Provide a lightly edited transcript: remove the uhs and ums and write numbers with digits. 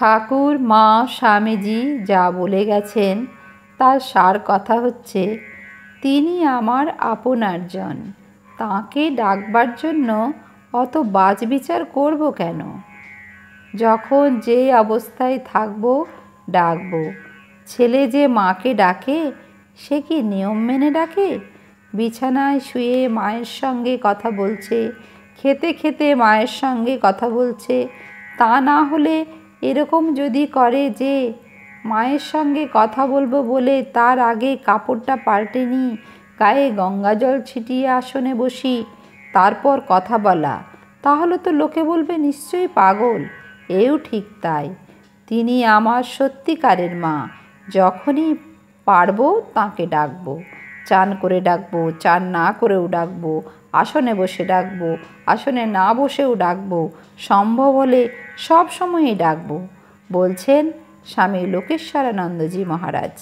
ঠাকুর মা স্বামীজি যা বলে গেছেন তার সার কথা হচ্ছে, তিনি আমার আপনারজন, তাঁকে ডাকবার জন্য অত বাছবিচার করব কেন? যখন যে অবস্থায় থাকব ডাকব। ছেলে যে মাকে ডাকে, সে কি নিয়ম মেনে ডাকে? বিছানায় শুয়ে মায়ের সঙ্গে কথা বলছে, খেতে খেতে মায়ের সঙ্গে কথা বলছে, তা না হলে এরকম যদি করে যে মায়ের সঙ্গে কথা বলবো বলে তার আগে কাপড়টা পাল্টে নিই, গায়ে গঙ্গাজল ছিটিয়ে আসনে বসি, তারপর কথা বলা, তাহলে তো লোকে বলবে নিশ্চয়ই পাগল। এও ঠিক তাই, তিনি আমার সত্যিকারের মা। যখনই পারবো তাঁকে ডাকবো। চান করে ডাকবো, চান না করেও ডাকবো, আসনে বসে ডাকবো, আসনে না বসেও ডাকবো, সম্ভব হলে সব সময়ই ডাকবো, বলছেন স্বামী লোকেশ্বরানন্দজি মহারাজ।